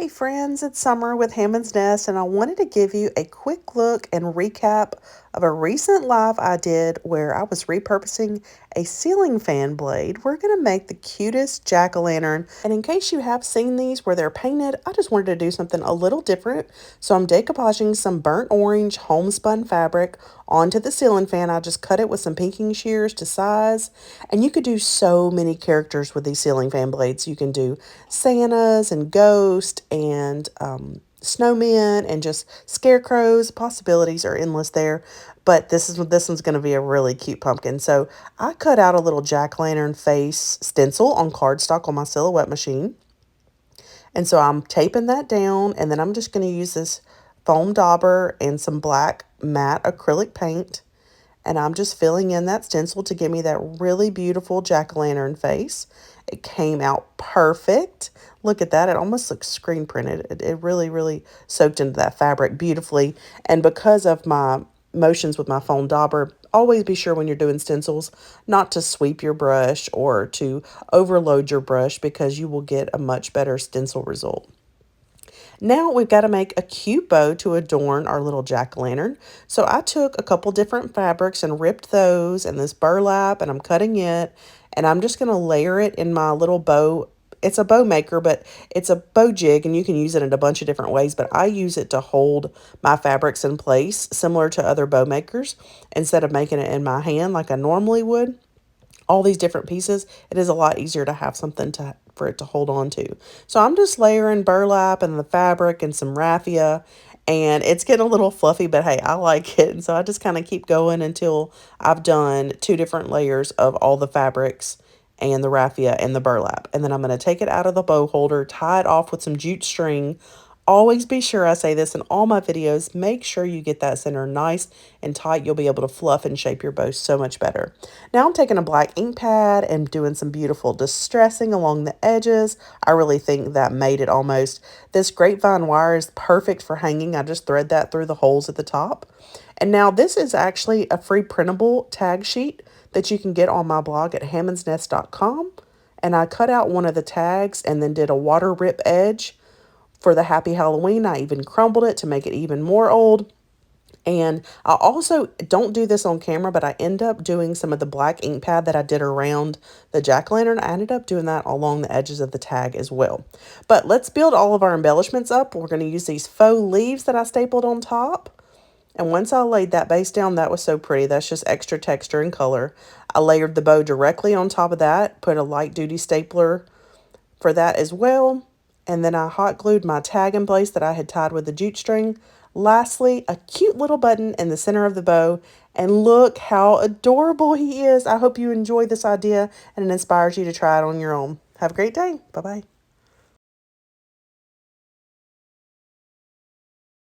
Hey friends, it's Summer with Hammond's Nest, and I wanted to give you a quick look and recap of a recent live I did where I was repurposing a ceiling fan blade. We're going to make the cutest jack-o'-lantern, and in case you have seen these where they're painted, I just wanted to do something a little different. So I'm decoupaging some burnt orange homespun fabric onto the ceiling fan. I just cut it with some pinking shears to size, and you could do so many characters with these ceiling fan blades. You can do Santas and ghosts and snowmen and just scarecrows. Possibilities are endless there. But this one's going to be a really cute pumpkin. So I cut out a little jack-o'-lantern face stencil on cardstock on my Silhouette machine. And so I'm taping that down, and then I'm just going to use this foam dauber and some black matte acrylic paint. And I'm just filling in that stencil to give me that really beautiful jack-o'-lantern face. It came out perfect. Look at that. It almost looks screen printed. It really, really soaked into that fabric beautifully. And because of my motions with my foam dauber, always be sure when you're doing stencils not to sweep your brush or to overload your brush, because you will get a much better stencil result. Now we've got to make a cute bow to adorn our little jack-o'-lantern. So I took a couple different fabrics and ripped those and this burlap, and I'm cutting it, and I'm just going to layer it in my little bow. It's a bow maker, but it's a bow jig, and you can use it in a bunch of different ways, but I use it to hold my fabrics in place, similar to other bow makers, instead of making it in my hand like I normally would. All these different pieces, it is a lot easier to have something for it to hold on to. So I'm just layering burlap and the fabric and some raffia, and it's getting a little fluffy, but hey, I like it. And so I just kind of keep going until I've done 2 different layers of all the fabrics and the raffia and the burlap. And then I'm going to take it out of the bow holder, tie it off with some jute string. Always be sure, I say this in all my videos, make sure you get that center nice and tight. You'll be able to fluff and shape your bow so much better. Now I'm taking a black ink pad and doing some beautiful distressing along the edges. I really think that made it almost. This grapevine wire is perfect for hanging. I just thread that through the holes at the top. And now this is actually a free printable tag sheet that you can get on my blog at hammondsnest.com. And I cut out one of the tags and then did a water rip edge for the Happy Halloween. I even crumbled it to make it even more old. And I also don't do this on camera, but I end up doing some of the black ink pad that I did around the jack-o'-lantern. I ended up doing that along the edges of the tag as well. But let's build all of our embellishments up. We're going to use these faux leaves that I stapled on top. And once I laid that base down, that was so pretty. That's just extra texture and color. I layered the bow directly on top of that, put a light duty stapler for that as well. And then I hot glued my tag in place that I had tied with the jute string. Lastly, a cute little button in the center of the bow. And look how adorable he is. I hope you enjoy this idea and it inspires you to try it on your own. Have a great day. Bye-bye.